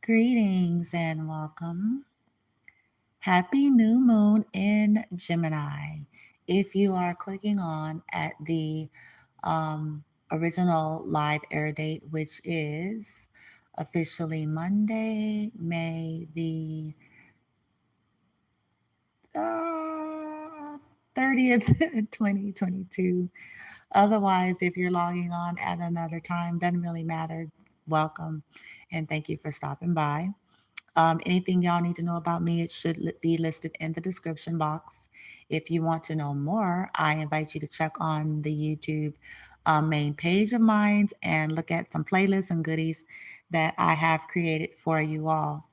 Greetings and welcome. Happy new moon in Gemini. If you are clicking on at the original live air date, which is officially Monday, May the 30th, 2022. Otherwise, if you're logging on at another time, doesn't really matter. Welcome and thank you for stopping by. Anything y'all need to know about me, it should be listed in the description box. If you want to know more, I invite you to check on the YouTube main page of mine and look at some playlists and goodies that I have created for you all.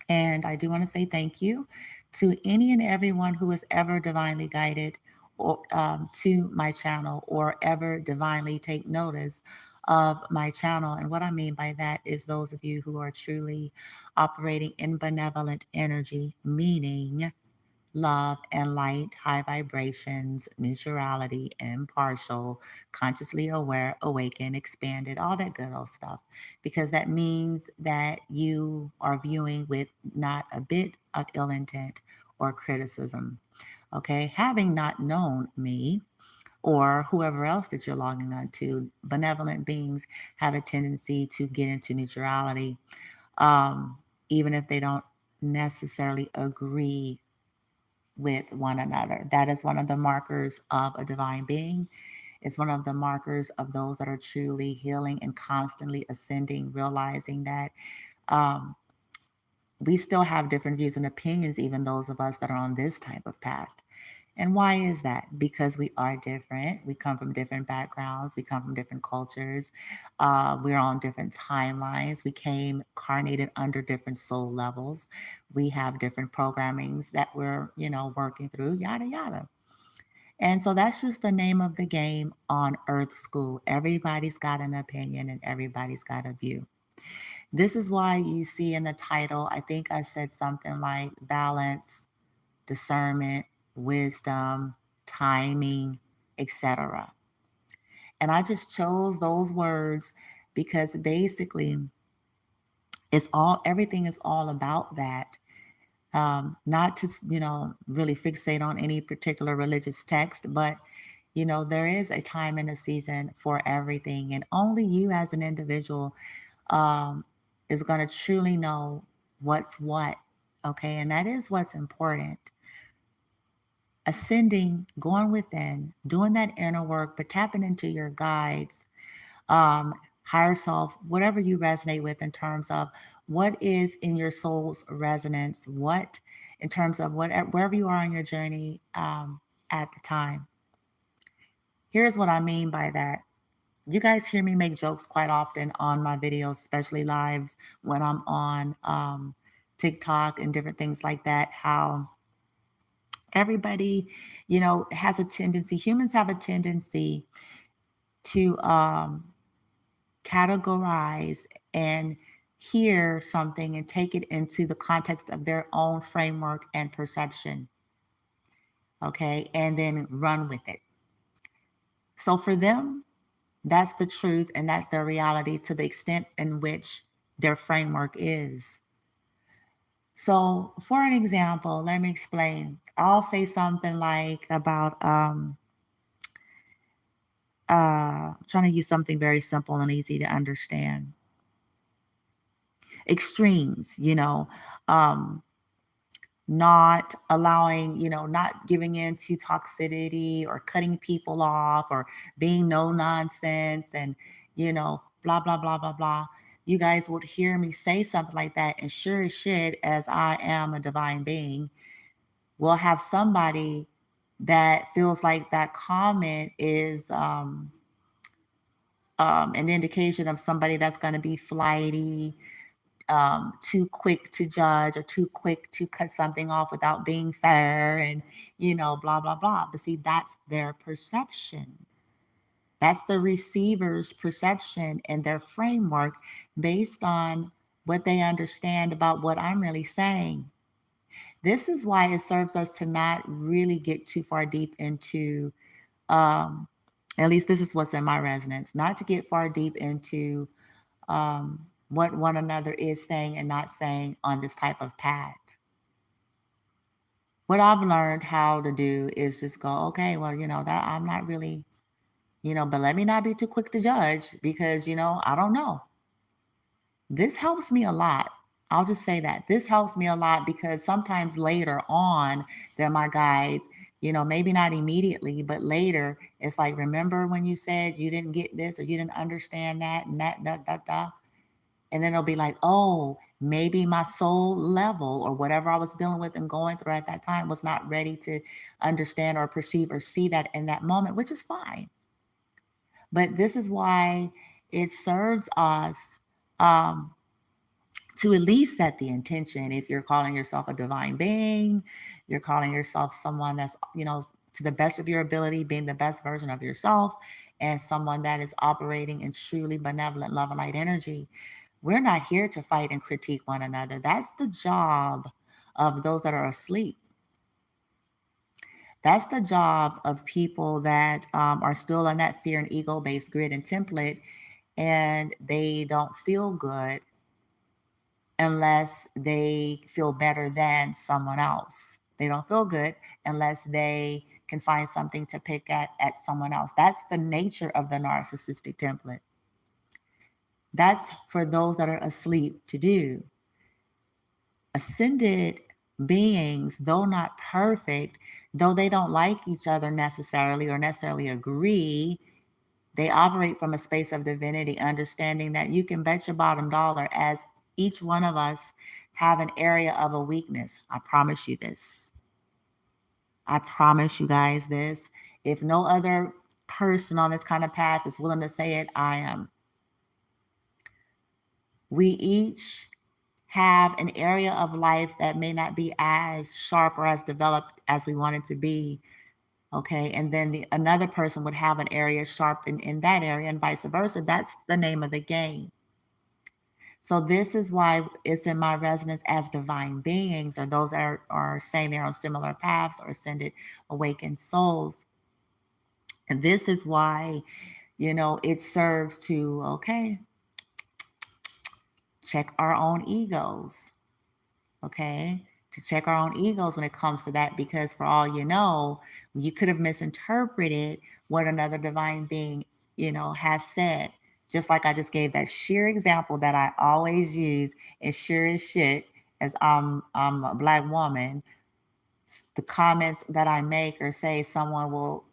And I do want to say thank you to any and everyone who has ever divinely guided or, to my channel or ever divinely take notice of my channel. And what I mean by that is those of you who are truly operating in benevolent energy, meaning love and light, high vibrations, neutrality, impartial, consciously aware, awakened, expanded, all that good old stuff. Because that means that you are viewing with not a bit of ill intent or criticism. Okay, having not known me, or whoever else that you're logging on to, benevolent beings have a tendency to get into neutrality, even if they don't necessarily agree with one another. That is one of the markers of a divine being. It's one of the markers of those that are truly healing and constantly ascending, realizing that um, we still have different views and opinions, even those of us that are on this type of path. And why is that? Because we are different. We come from different backgrounds. We come from different cultures. We're on different timelines. We came carnated under different soul levels. We have different programmings that we're, working through, yada, yada. And so that's just the name of the game on Earth School. Everybody's got an opinion and everybody's got a view. This is why you see in the title, I think I said something like balance, discernment, wisdom, timing, etc. And I just chose those words because basically everything is all about that. Not to, really fixate on any particular religious text, but there is a time and a season for everything, and only you as an individual um, is going to truly know what's what. Okay, and that is what's important. Ascending, going within, doing that inner work, but tapping into your guides, um, higher self, whatever you resonate with in terms of what is in your soul's resonance, what in terms of wherever you are on your journey at the time. Here's what I mean by that. You guys hear me make jokes quite often on my videos, especially lives when I'm on TikTok and different things like that, how everybody, has a tendency, humans have a tendency to categorize and hear something and take it into the context of their own framework and perception, okay, and then run with it. So for them, that's the truth and that's their reality to the extent in which their framework is. So, for an example, let me explain. I'll say something like about trying to use something very simple and easy to understand. Extremes, um, not allowing, not giving in to toxicity or cutting people off or being no nonsense and, blah, blah, blah, blah, blah. You guys would hear me say something like that. And sure as shit, as I am a divine being, will have somebody that feels like that comment is an indication of somebody that's going to be flighty, too quick to judge or too quick to cut something off without being fair and, blah, blah, blah. But see, that's their perception. That's the receiver's perception and their framework based on what they understand about what I'm really saying. This is why it serves us to not really get too far deep into, at least this is what's in my resonance, not to get far deep into what one another is saying and not saying on this type of path. What I've learned how to do is just go, okay, well, that I'm not really, but let me not be too quick to judge because, I don't know. This helps me a lot. I'll just say that. This helps me a lot because sometimes later on, that my guides, maybe not immediately, but later, it's like, remember when you said you didn't get this or you didn't understand that and that, da, da, da. And then it'll be like, oh, maybe my soul level or whatever I was dealing with and going through at that time was not ready to understand or perceive or see that in that moment, which is fine. But this is why it serves us um, to at least set the intention. If you're calling yourself a divine being, you're calling yourself someone that's, to the best of your ability, being the best version of yourself, and someone that is operating in truly benevolent love and light energy. We're not here to fight and critique one another. That's the job of those that are asleep. That's the job of people that are still on that fear and ego based grid and template, and they don't feel good unless they feel better than someone else. They don't feel good unless they can find something to pick at someone else. That's the nature of the narcissistic template. That's for those that are asleep to do. Ascended beings, though not perfect, though they don't like each other necessarily or necessarily agree, they operate from a space of divinity, understanding that you can bet your bottom dollar, as each one of us have an area of a weakness. I promise you this. I promise you guys this. If no other person on this kind of path is willing to say it, I am. We each have an area of life that may not be as sharp or as developed as we want it to be. Okay. And then another person would have an area sharp in that area and vice versa. That's the name of the game. So this is why it's in my resonance as divine beings, or those that are saying they're on similar paths or ascended awakened souls. And this is why, it serves to, okay, check our own egos. Okay, to check our own egos when it comes to that, because for all you could have misinterpreted what another divine being, has said. Just like I just gave that sheer example that I always use, and sure as shit, as I'm a Black woman, the comments that I make or say, someone will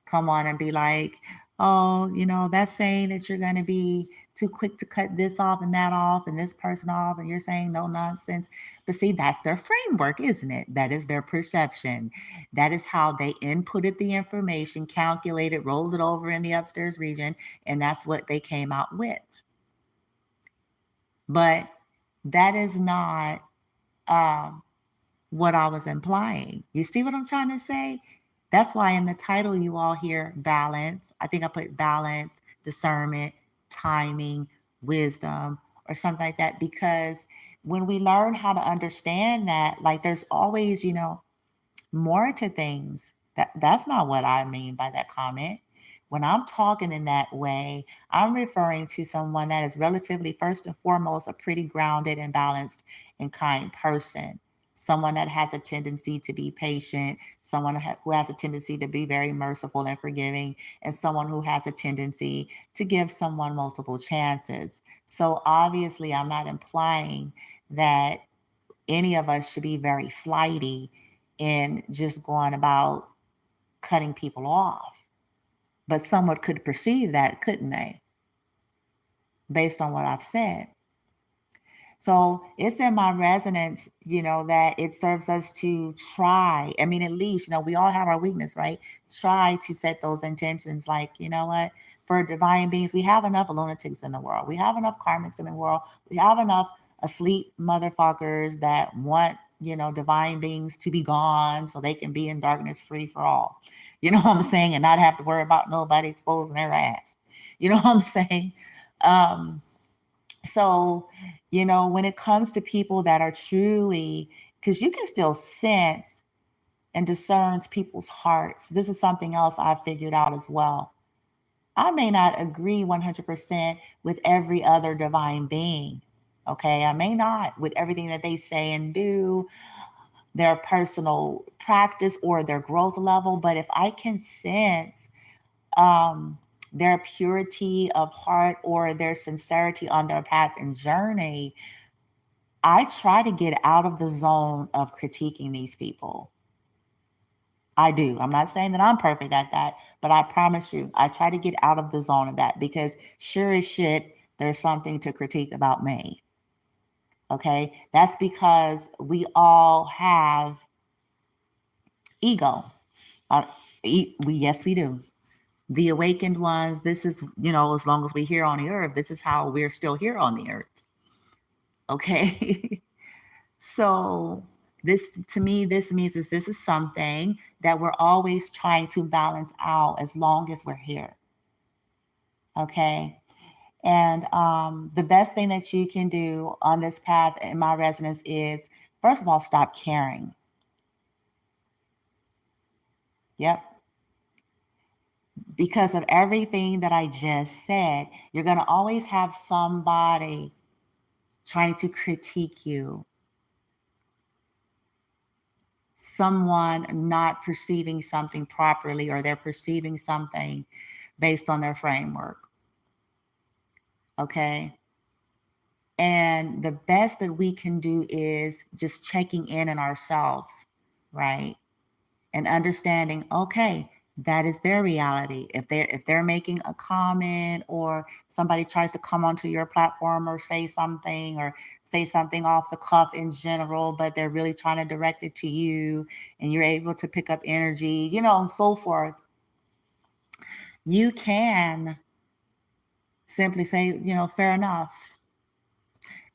come on and be like, oh, that's saying that you're going to be too quick to cut this off and that off and this person off, and you're saying no nonsense. But see, that's their framework, isn't it? That is their perception. That is how they inputted the information, calculated, rolled it over in the upstairs region, and that's what they came out with. But that is not what I was implying. You see what I'm trying to say? That's why in the title you all hear balance. I think I put balance, discernment, timing, wisdom, or something like that. Because when we learn how to understand that, like there's always, more to things. That's not what I mean by that comment. When I'm talking in that way, I'm referring to someone that is relatively, first and foremost, a pretty grounded and balanced and kind person. Someone that has a tendency to be patient, someone who has a tendency to be very merciful and forgiving, and someone who has a tendency to give someone multiple chances. So obviously, I'm not implying that any of us should be very flighty in just going about cutting people off. But someone could perceive that, couldn't they? Based on what I've said. So it's in my resonance, that it serves us to try. I mean, at least, we all have our weakness, right? Try to set those intentions like, you know what? For divine beings, we have enough lunatics in the world. We have enough karmics in the world. We have enough asleep motherfuckers that want, divine beings to be gone so they can be in darkness free for all. You know what I'm saying? And not have to worry about nobody exposing their ass. You know what I'm saying? So, when it comes to people that are truly, because you can still sense and discern people's hearts. This is something else I figured out as well. I may not agree 100% with every other divine being. Okay. I may not with everything that they say and do, their personal practice or their growth level, but if I can sense their purity of heart or their sincerity on their path and journey, I try to get out of the zone of critiquing these people. I do. I'm not saying that I'm perfect at that, but I promise you, I try to get out of the zone of that because sure as shit, there's something to critique about me. Okay. That's because we all have ego. Uh, yes, we do. The awakened ones, this is, as long as we're here on the earth, this is how we're still here on the earth. Okay. So this, to me, this means this is something that we're always trying to balance out as long as we're here. Okay. And the best thing that you can do on this path in my resonance is, first of all, stop caring. Yep. Because of everything that I just said, you're going to always have somebody trying to critique you, someone not perceiving something properly, or they're perceiving something based on their framework. Okay. And the best that we can do is just checking in ourselves, right? And understanding, okay, that is their reality. If they're making a comment or somebody tries to come onto your platform or say something off the cuff in general, but they're really trying to direct it to you and you're able to pick up energy, and so forth, you can simply say, fair enough.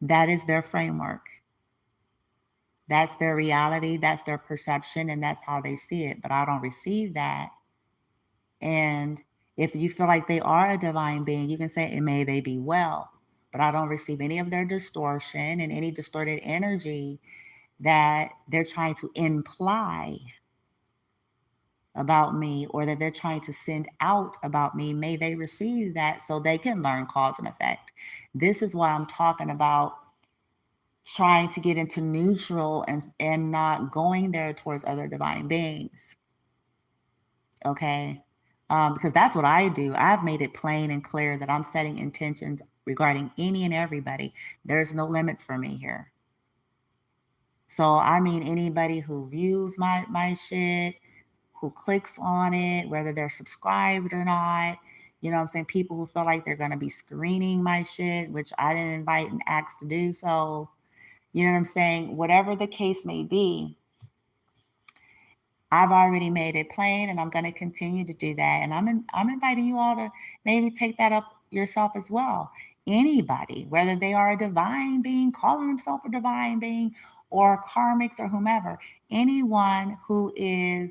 That is their framework. That's their reality, that's their perception, and that's how they see it. But I don't receive that. And if you feel like they are a divine being, you can say, and may they be well. But I don't receive any of their distortion and any distorted energy that they're trying to imply about me or that they're trying to send out about me. May they receive that so they can learn cause and effect. This is why I'm talking about trying to get into neutral and not going there towards other divine beings. Okay. Because that's what I do. I've made it plain and clear that I'm setting intentions regarding any and everybody. There's no limits for me here. So I mean anybody who views my shit, who clicks on it, whether they're subscribed or not. I'm saying? People who feel like they're gonna be screening my shit, which I didn't invite and ask to do so. You know what I'm saying? Whatever the case may be, I've already made it plain and I'm going to continue to do that. And I'm inviting you all to maybe take that up yourself as well. Anybody, whether they are a divine being, calling themselves a divine being, or karmics or whomever, anyone who is,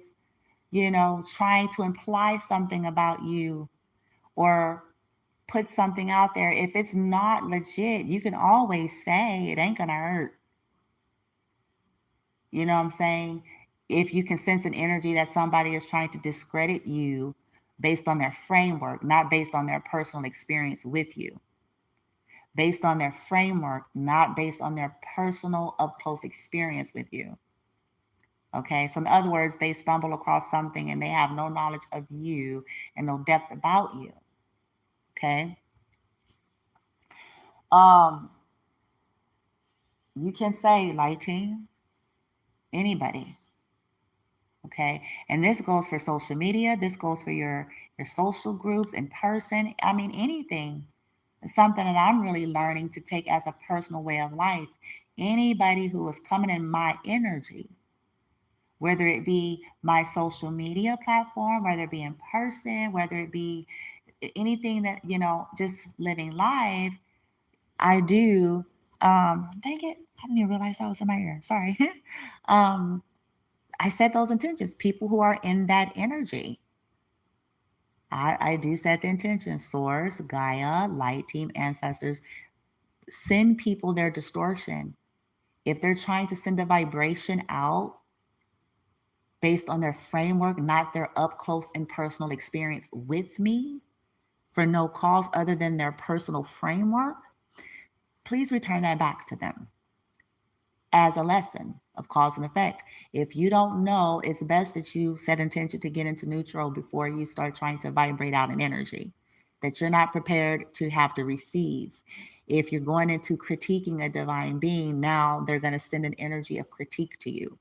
trying to imply something about you or put something out there, if it's not legit, you can always say it ain't going to hurt. You know what I'm saying? If you can sense an energy that somebody is trying to discredit you based on their framework, not based on their personal experience with you, based on their framework, not based on their personal up close experience with you. Okay. So, in other words, they stumble across something and they have no knowledge of you and no depth about you. Okay. Um, you can say light team, anybody. Okay. And this goes for social media. This goes for your social groups in person. I mean, anything. It's something that I'm really learning to take as a personal way of life. Anybody who is coming in my energy, whether it be my social media platform, whether it be in person, whether it be anything that, just living life, I do. Dang it. I didn't even realize that was in my ear. Sorry. um, I set those intentions. People who are in that energy, I do set the intention. Source, Gaia, light team, ancestors, send people their distortion. If they're trying to send a vibration out based on their framework, not their up close and personal experience with me, for no cause other than their personal framework, please return that back to them as a lesson of cause and effect. If you don't know, it's best that you set intention to get into neutral before you start trying to vibrate out an energy that you're not prepared to have to receive. If you're going into critiquing a divine being, now they're going to send an energy of critique to you.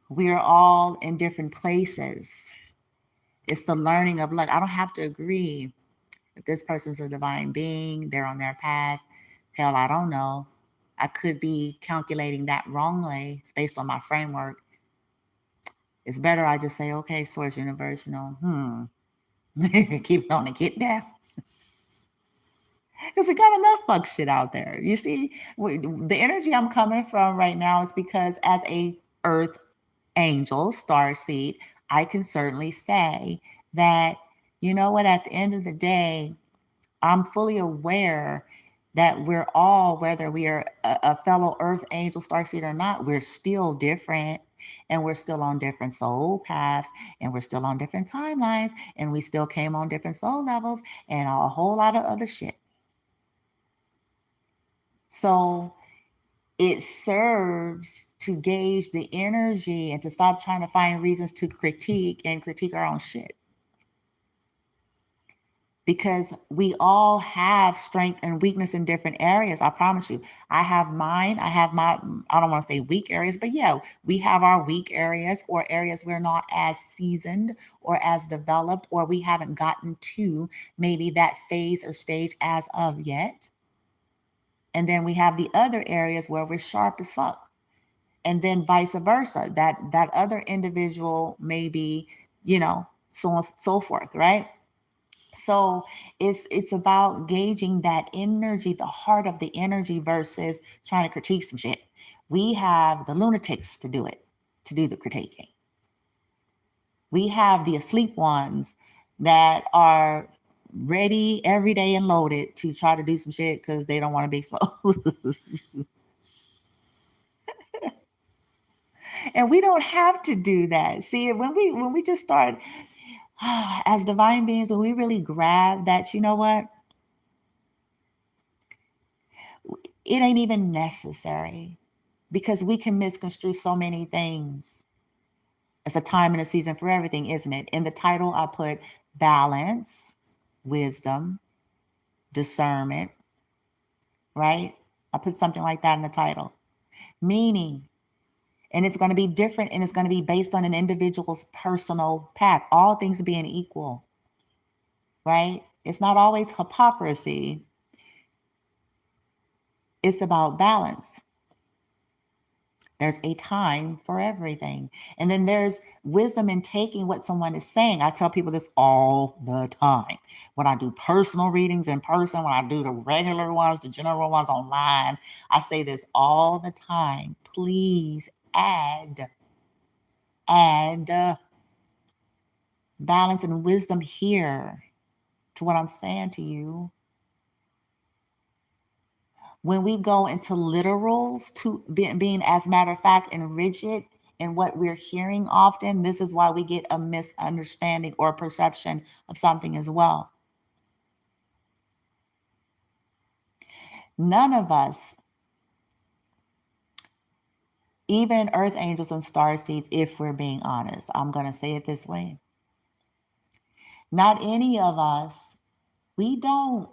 We are all in different places. It's the learning of, like, I don't have to agree. If this person's a divine being, they're on their path. Hell, I don't know. I could be calculating that wrongly. It's based on my framework. It's better I just say, okay, source, universe, keep it on the get down. Because we got enough fuck shit out there. You see, the energy I'm coming from right now is because as a earth angel, star seed, I can certainly say that, you know what, at the end of the day, I'm fully aware that we're all, whether we are a fellow earth angel, starseed or not, we're still different, and we're still on different soul paths, and we're still on different timelines, and we still came on different soul levels and a whole lot of other shit. So it serves to gauge the energy and to stop trying to find reasons to critique our own shit. Because we all have strength and weakness in different areas. I promise you. I have mine. I have my, I don't want to say weak areas, but yeah, we have our weak areas or areas we're not as seasoned or as developed, or we haven't gotten to maybe that phase or stage as of yet. And then we have the other areas where we're sharp as fuck. And then vice versa. That other individual maybe, so on so forth, right? So it's about gauging that energy, the heart of the energy versus trying to critique some shit. We have the lunatics to do it, to do the critiquing. We have the asleep ones that are ready every day and loaded to try to do some shit because they don't want to be exposed. And we don't have to do that. See, when we just start as divine beings, when we really grab that, you know what? It ain't even necessary because we can misconstrue so many things. It's a time and a season for everything, isn't it? In the title, I put balance, wisdom, discernment, right? I put something like that in the title. Meaning, and it's going to be different and it's going to be based on an individual's personal path, all things being equal, right? It's not always hypocrisy. It's about balance. There's a time for everything. And then there's wisdom in taking what someone is saying. I tell people this all the time. When I do personal readings in person, when I do the regular ones, the general ones online, I say this all the time. Please add balance and wisdom here to what I'm saying to you. When we go into literals, to being as matter of fact and rigid in what we're hearing often, this is why we get a misunderstanding or perception of something as well. None of us, even earth angels and star seeds, if we're being honest, I'm going to say it this way. Not any of us, we don't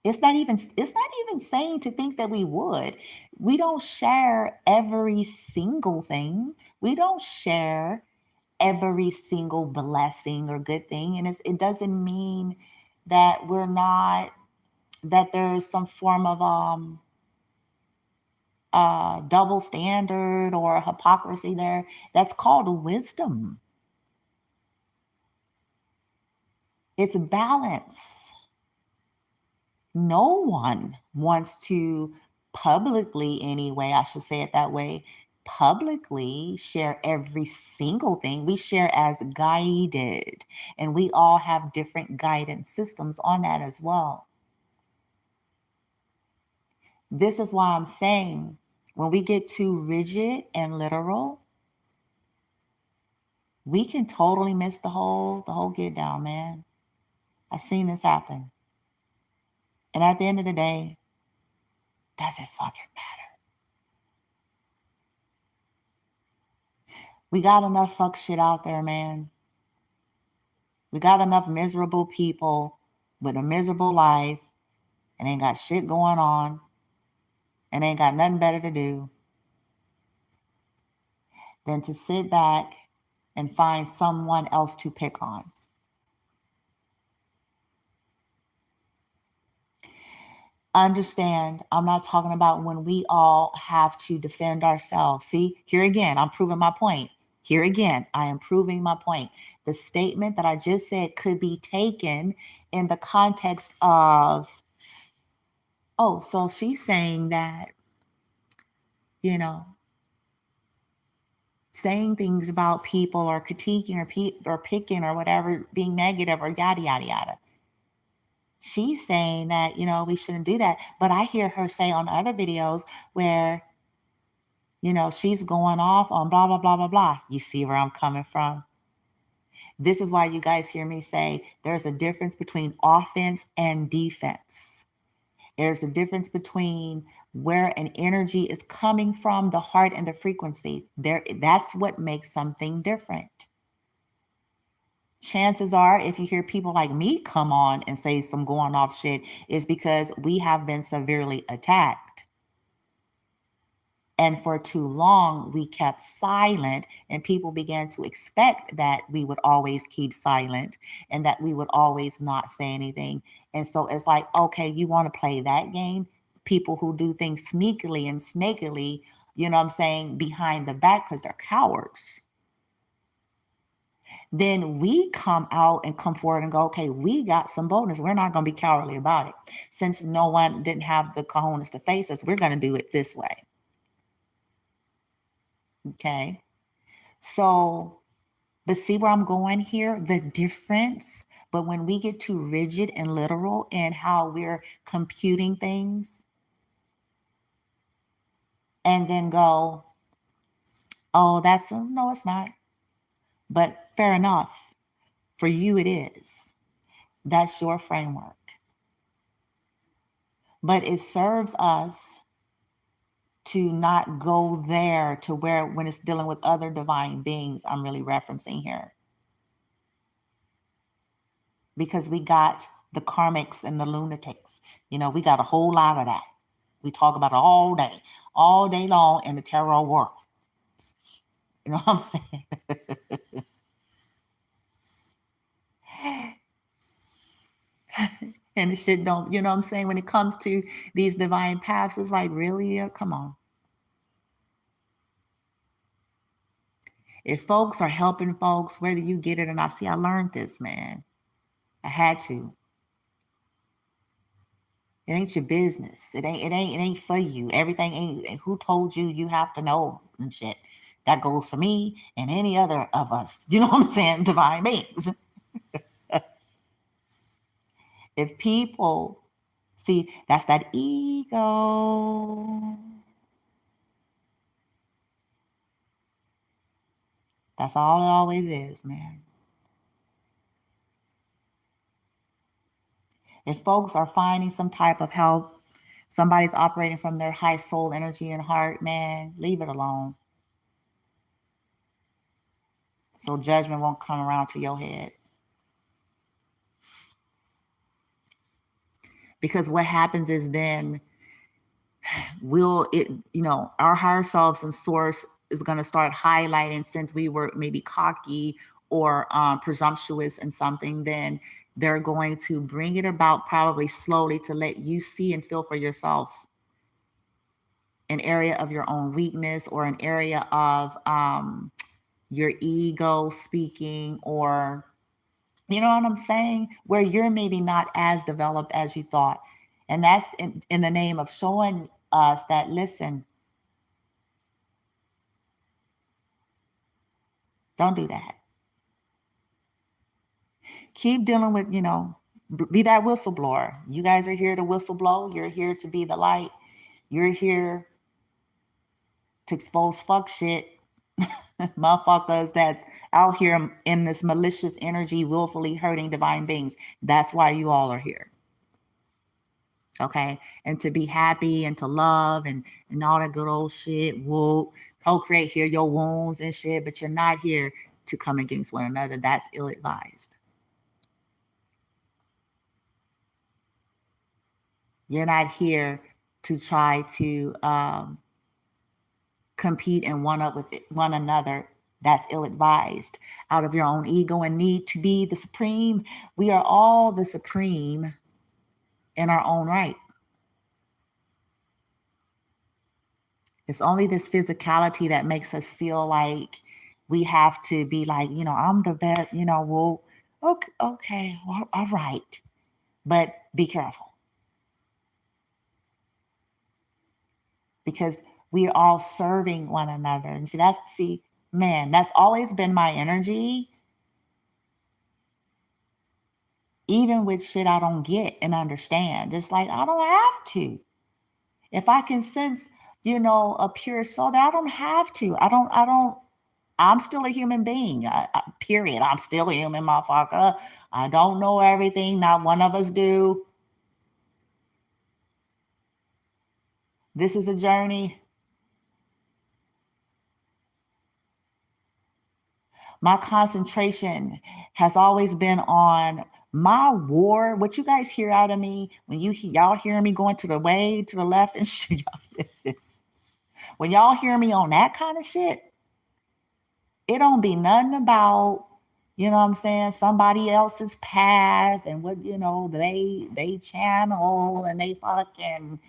it's not even saying to think that we don't share every single thing. We don't share every single blessing or good thing, and it doesn't mean that we're not, that there's some form of double standard or hypocrisy there. That's called wisdom. It's balance. No one wants to publicly, anyway, I should say it that way, publicly share every single thing. We share as guided, and we all have different guidance systems on that as well. This is why I'm saying when we get too rigid and literal, We can totally miss the whole get down, man. I've seen this happen. And at the end of the day, does it fucking matter? We got enough fuck shit out there, man. We got enough miserable people with a miserable life and ain't got shit going on and ain't got nothing better to do than to sit back and find someone else to pick on. Understand, I'm not talking about when we all have to defend ourselves. See, here again, I'm proving my point. Here again, I am proving my point. The statement that I just said could be taken in the context of, oh, so she's saying that, you know, saying things about people or critiquing or picking or whatever, being negative or yada, yada, yada. She's saying that, we shouldn't do that. But I hear her say on other videos where, she's going off on blah, blah, blah, blah, blah. You see where I'm coming from? This is why you guys hear me say there's a difference between offense and defense. There's a difference between where an energy is coming from, the heart and the frequency. That's what makes something different. Chances are, if you hear people like me come on and say some going off shit, is because we have been severely attacked. And for too long, we kept silent, and people began to expect that we would always keep silent and that we would always not say anything. And so it's like, okay, you want to play that game? People who do things sneakily and snakily, you know what I'm saying, behind the back because they're cowards. Then we come out and come forward and go, okay, we got some boldness. We're not going to be cowardly about it. Since no one didn't have the cojones to face us, we're going to do it this way. Okay. So, but see where I'm going here? The difference. But when we get too rigid and literal in how we're computing things and then go, oh, no, it's not. But fair enough. For you, it is. That's your framework. But it serves us to not go there to where when it's dealing with other divine beings, I'm really referencing here. Because we got the karmics and the lunatics. We got a whole lot of that. We talk about it all day long in the tarot world. You know what I'm saying? And the shit don't, you know what I'm saying? When it comes to these divine paths, it's like, really? Come on. If folks are helping folks, whether you get it or not, see, I learned this, man. I had to. It ain't your business. It ain't for you. Everything ain't who told you you have to know and shit. That goes for me and any other of us. You know what I'm saying? Divine beings. If people see, that's that ego. That's all it always is, man. If folks are finding some type of help, somebody's operating from their high soul energy and heart, man, leave it alone. So judgment won't come around to your head. Because what happens is then our higher selves and source is going to start highlighting, since we were maybe cocky or presumptuous in something, then they're going to bring it about probably slowly to let you see and feel for yourself an area of your own weakness or an area of your ego speaking, or you know what I'm saying, where you're maybe not as developed as you thought. And that's in the name of showing us that, listen, don't do that. Keep dealing with, be that whistleblower. You guys are here to whistleblow. You're here to be the light. You're here to expose fuck shit. Motherfuckers that's out here in this malicious energy, willfully hurting divine beings. That's why you all are here. Okay. And to be happy and to love and all that good old shit. Whoop. Co-create, heal your wounds and shit, but you're not here to come against one another. That's ill-advised. You're not here to try to compete and one up with one another. That's ill-advised. Out of your own ego and need to be the supreme. We are all the supreme in our own right. It's only this physicality that makes us feel like we have to be like, I'm the best, well, okay, all right. But be careful. Because we are all serving one another. And man, that's always been my energy. Even with shit I don't get and understand. It's like, I don't have to. If I can sense, a pure soul, that I don't have to. I'm still a human being, period. I'm still a human, motherfucker. I don't know everything. Not one of us do. This is a journey. My concentration has always been on my war. What you guys hear out of me when y'all hear me going to the way to the left and shit. When y'all hear me on that kind of shit, it don't be nothing about, what I'm saying, somebody else's path and what, they channel and they fucking,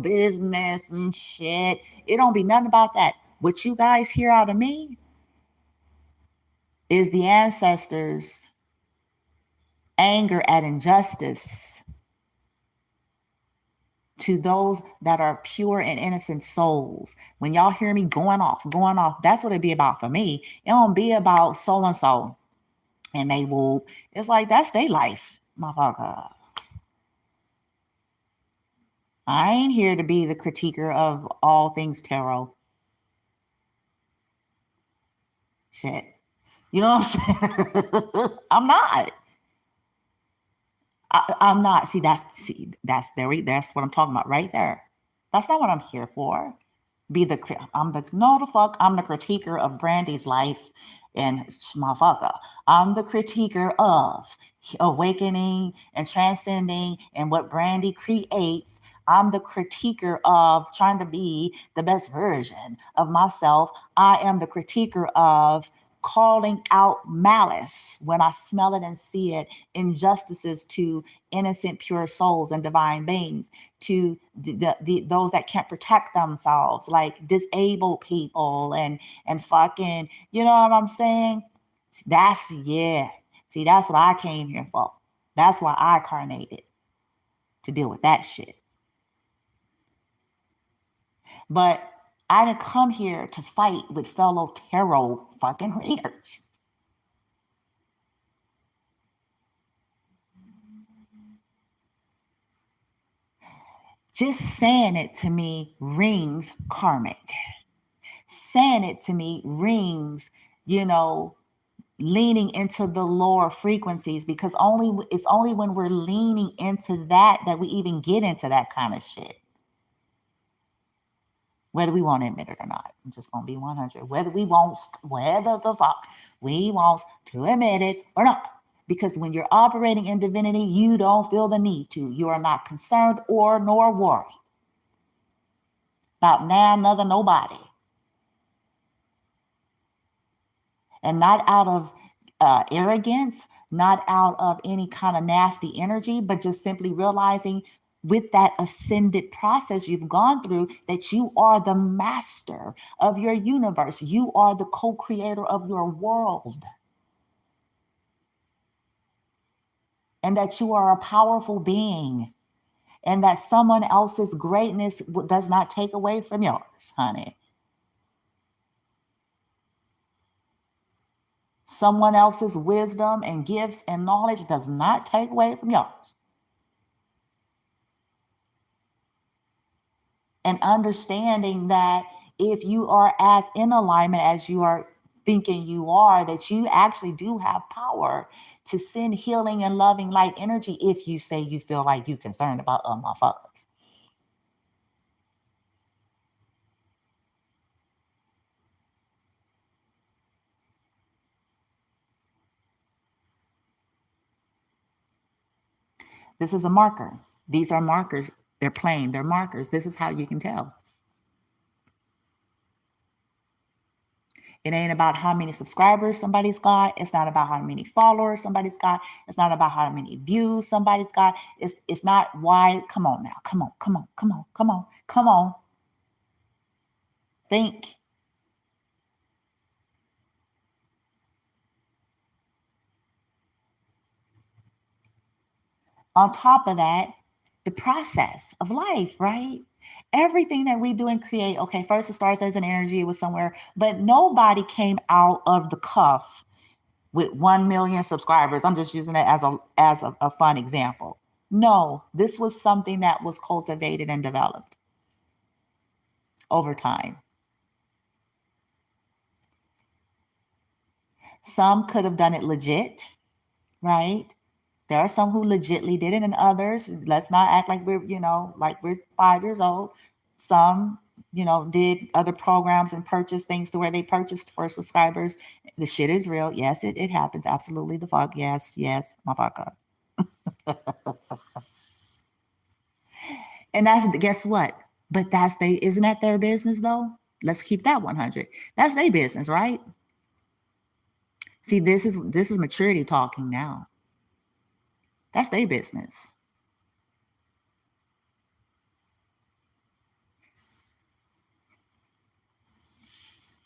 business and shit. It don't be nothing about that. What you guys hear out of me is the ancestors' anger at injustice to those that are pure and innocent souls. When y'all hear me going off, that's what it be about for me. It don't be about so and so and they will. It's like that's their life, motherfucker. I ain't here to be the critiquer of all things tarot. Shit. You know what I'm saying? I'm not. I'm not. That's what I'm talking about right there. That's not what I'm here for. I'm the critiquer of Brandy's life and motherfucker. I'm the critiquer of awakening and transcending and what Brandy creates. I'm the critiquer of trying to be the best version of myself. I am the critiquer of calling out malice when I smell it and see it, injustices to innocent, pure souls and divine beings, to those that can't protect themselves, like disabled people and fucking, you know what I'm saying? That's what I came here for. That's why I incarnated, to deal with that shit. But I didn't come here to fight with fellow tarot fucking readers. Just saying it to me rings karmic. Saying it to me rings, leaning into the lower frequencies, because it's only when we're leaning into that we even get into that kind of shit. Whether we want to admit it or not. I'm just going to be 100. Whether the fuck we want to admit it or not. Because when you're operating in divinity, you don't feel the need to. You are not concerned nor worried about nobody. And not out of arrogance, not out of any kind of nasty energy, but just simply realizing with that ascended process you've gone through that you are the master of your universe. You are the co-creator of your world. And that you are a powerful being. And that someone else's greatness does not take away from yours, honey. Someone else's wisdom and gifts and knowledge does not take away from yours. And understanding that if you are as in alignment as you are thinking you are, that you actually do have power to send healing and loving light energy if you say you feel like you're concerned about motherfuckers. This is a marker. These are markers. They're plain. They're markers. This is how you can tell. It ain't about how many subscribers somebody's got. It's not about how many followers somebody's got. It's not about how many views somebody's got. It's not why. Come on now. Come on. Come on. Come on. Come on. Come on. Think. On top of that, the process of life, right? Everything that we do and create, okay, first it starts as an energy, it was somewhere, but nobody came out of the cuff with 1 million subscribers. I'm just using it as a fun example. No, this was something that was cultivated and developed over time. Some could have done it legit, right? There are some who legitly did it, and others, let's not act like we're 5 years old. Some, did other programs and purchased things to where they purchased for subscribers. The shit is real. Yes, it happens. Absolutely the fuck. Yes, motherfucker. And that's, guess what? But isn't that their business though? Let's keep that 100. That's their business, right? See, this is maturity talking now. That's their business.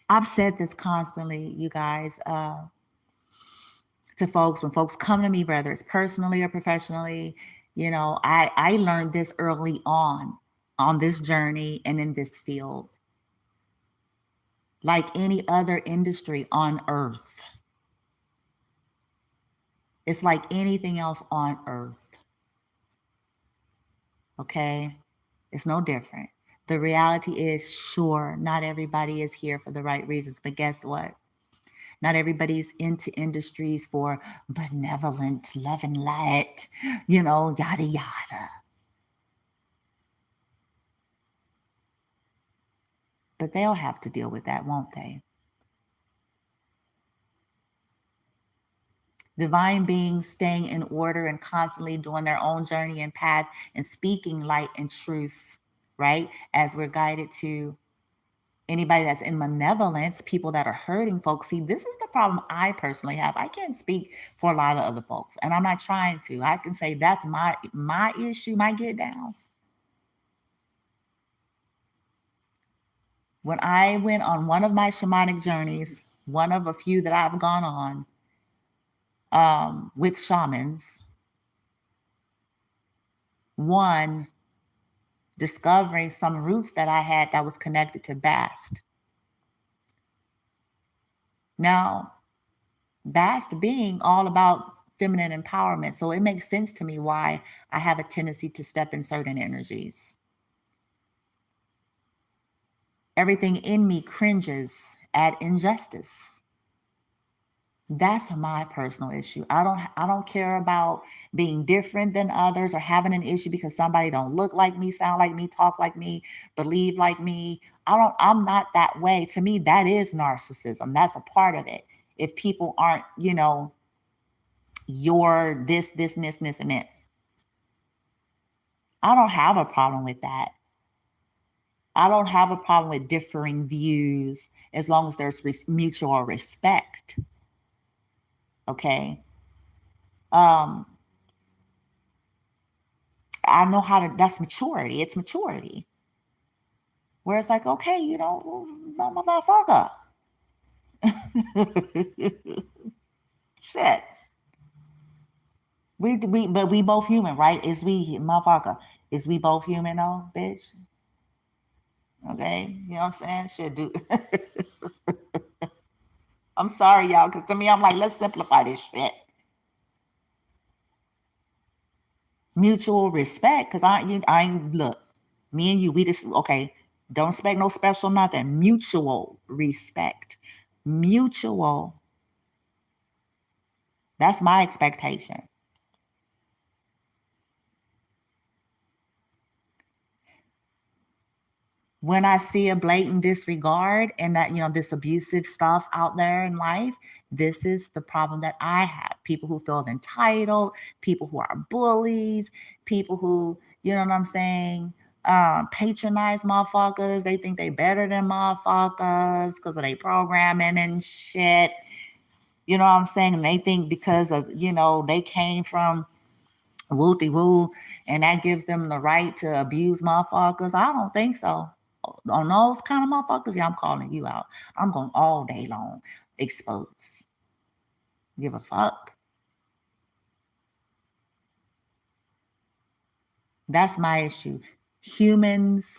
I've said this constantly, you guys, to folks, when folks come to me, whether it's personally or professionally, I learned this early on this journey and in this field. Like any other industry on earth, it's like anything else on earth. Okay? It's no different. The reality is, sure, not everybody is here for the right reasons, but guess what? Not everybody's into industries for benevolent love and light, yada, yada. But they'll have to deal with that, won't they? Divine beings staying in order and constantly doing their own journey and path and speaking light and truth, right? As we're guided to. Anybody that's in malevolence, people that are hurting folks. See, this is the problem I personally have. I can't speak for a lot of other folks, and I'm not trying to. I can say that's my issue, my get down. When I went on one of my shamanic journeys, one of a few that I've gone on with shamans, one, discovering some roots that I had that was connected to Bast. Now, Bast being all about feminine empowerment, so it makes sense to me why I have a tendency to step in certain energies. Everything in me cringes at injustice. That's my personal issue. I don't care about being different than others or having an issue because somebody don't look like me, sound like me, talk like me, believe like me. I'm not that way. To me, that is narcissism. That's a part of it. If people aren't, you're this, and this. I don't have a problem with that. I don't have a problem with differing views as long as there's mutual respect. Okay. I know that's maturity. It's maturity. Where it's like, okay, motherfucker. Shit. But we both human, right? Motherfucker? Is we both human though, bitch? Okay, you know what I'm saying? Shit, dude. I'm sorry, y'all, because to me, I'm like, let's simplify this shit. Mutual respect, because I look, me and you, we just okay. Don't expect no special nothing. Mutual respect. Mutual. That's my expectation. When I see a blatant disregard and that, this abusive stuff out there in life, this is the problem that I have. People who feel entitled, people who are bullies, people who, you know what I'm saying, patronize motherfuckers. They think they better than motherfuckers because of their programming and shit. You know what I'm saying? And they think because of, they came from woo and that gives them the right to abuse motherfuckers. I don't think so. On those kind of motherfuckers, yeah, I'm calling you out. I'm going all day long expose. Give a fuck. That's my issue. Humans,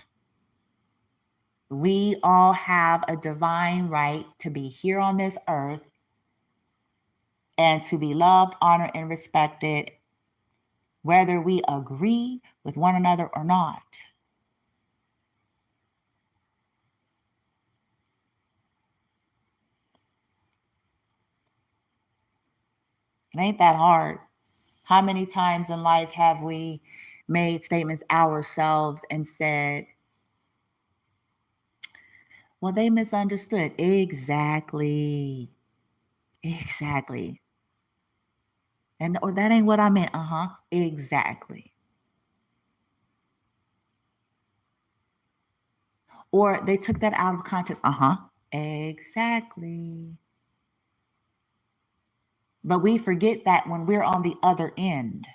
we all have a divine right to be here on this earth and to be loved, honored, and respected, whether we agree with one another or not. It ain't that hard. How many times in life have we made statements ourselves and said, well, they misunderstood? Exactly. Exactly. And or that ain't what I meant. Exactly. Or they took that out of context. Exactly. But we forget that when we're on the other end,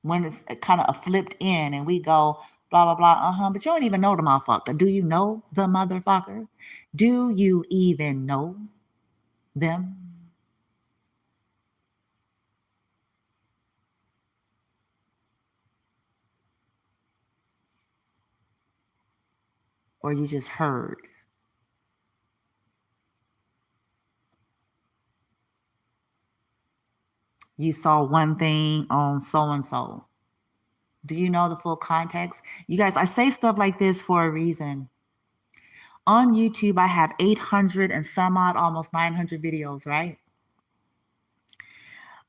when it's kind of a flipped in and we go, blah, blah, blah, but you don't even know the motherfucker. Do you know the motherfucker? Do you even know them? Or you just heard? You saw one thing on so and so. Do you know the full context? You guys, I say stuff like this for a reason. On YouTube, I have 800 and some odd, almost 900 videos, right?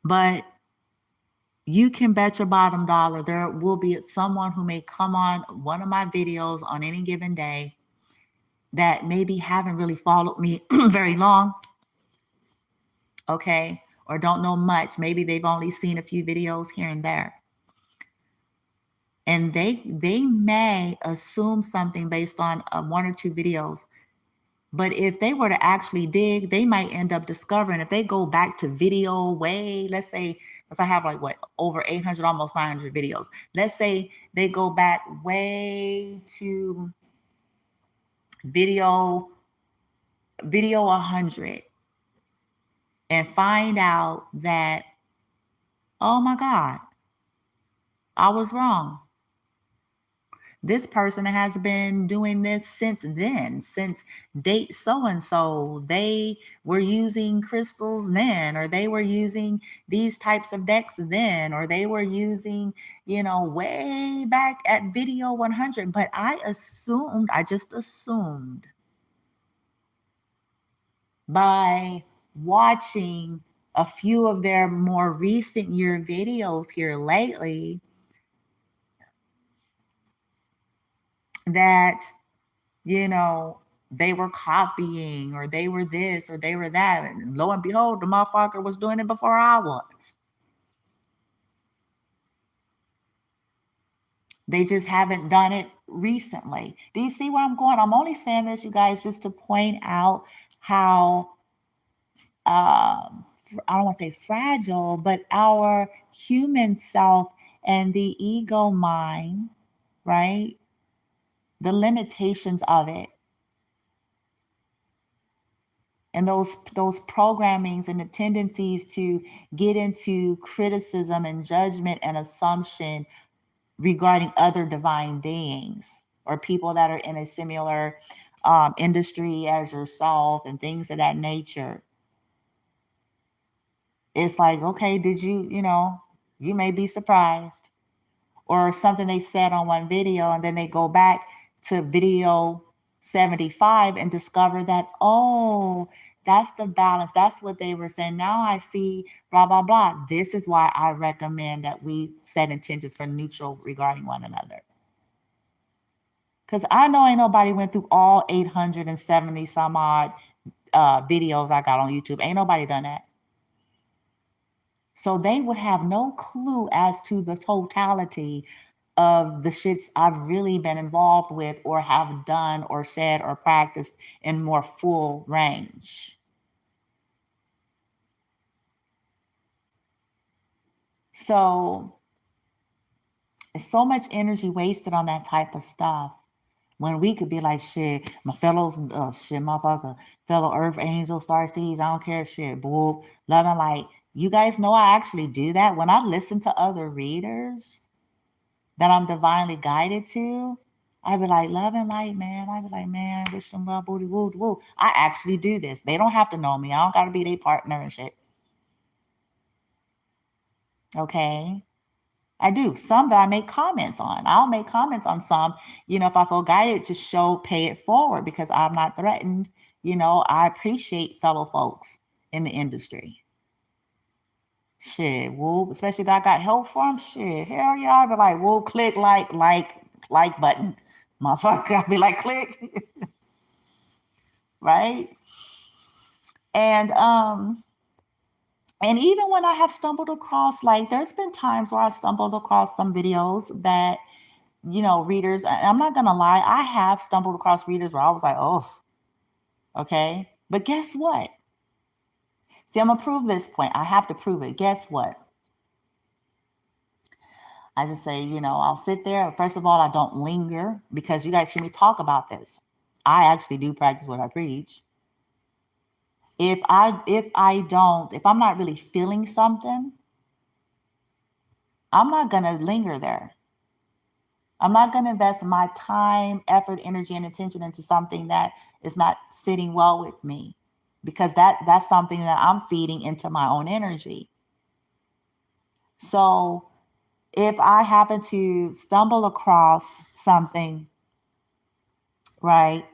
But you can bet your bottom dollar there will be someone who may come on one of my videos on any given day that maybe haven't really followed me very long, okay, or don't know much. Maybe they've only seen a few videos here and there. And they may assume something based on one or two videos. But if they were to actually dig, they might end up discovering if they go back to video way, let's say, because I have like what, over 800, almost 900 videos. Let's say they go back way to video 100 and find out that, oh my God, I was wrong. This person has been doing this since then, since date so and so. They were using crystals then, or they were using these types of decks then, or they were using, way back at video 100. But I just assumed by watching a few of their more recent year videos here lately that they were copying or they were this or they were that. And lo and behold, the motherfucker was doing it before I was. They just haven't done it recently. Do you see where I'm going? I'm only saying this, you guys, just to point out how, I don't want to say fragile, but our human self and the ego mind, right? The limitations of it and those programmings and the tendencies to get into criticism and judgment and assumption regarding other divine beings or people that are in a similar industry as yourself and things of that nature. It's like, okay, did you may be surprised. or something they said on one video, and then they go back to video 75 and discover that, oh, that's the balance. That's what they were saying. Now I see blah, blah, blah. This is why I recommend that we set intentions for neutral regarding one another. Because I know ain't nobody went through all 870 some odd videos I got on YouTube. Ain't nobody done that. So they would have no clue as to the totality of the shits I've really been involved with or have done or said or practiced in more full range. So it's so much energy wasted on that type of stuff when we could be like, shit, my fellows, shit, motherfucker, fellow earth angels, star seeds, I don't care, shit, boo, love and light. You guys know I actually do that. When I listen to other readers that I'm divinely guided to, I be like, love and light, man. I be like, man, wish them well, booty, woo, woo. I actually do this. They don't have to know me. I don't got to be their partner and shit. Okay. I do. Some that I make comments on. I'll make comments on some, if I feel guided to pay it forward because I'm not threatened. I appreciate fellow folks in the industry. Shit, whoop, especially that I got help from. Shit, hell yeah. I'd be like, whoop, click like button. Motherfucker. I'd be like, click. Right? And even when I have stumbled across, like there's been times where I stumbled across some videos that, readers, I'm not gonna lie, I have stumbled across readers where I was like, oh, okay. But guess what? See, I'm gonna prove this point. I have to prove it. Guess what? I just say, I'll sit there. First of all, I don't linger because you guys hear me talk about this. I actually do practice what I preach. If I'm not really feeling something, I'm not gonna linger there. I'm not going to invest my time, effort, energy, and attention into something that is not sitting well with me, because that's something that I'm feeding into my own energy. So if I happen to stumble across something, right,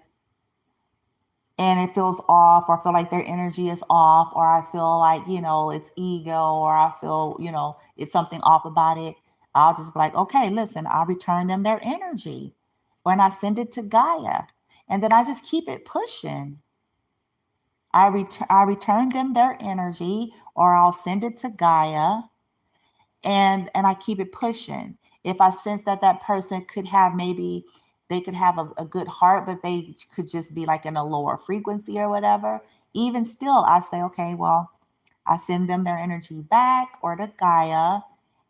and it feels off, or I feel like their energy is off, or I feel like, it's ego, or I feel, it's something off about it, I'll just be like, okay, listen, I'll return them their energy. When I send it to Gaia, and then I just keep it pushing. I return them their energy, or I'll send it to Gaia, and I keep it pushing. If I sense that person could have, maybe they could have a good heart, but they could just be like in a lower frequency or whatever, even still, I say, okay, well, I send them their energy back or to Gaia,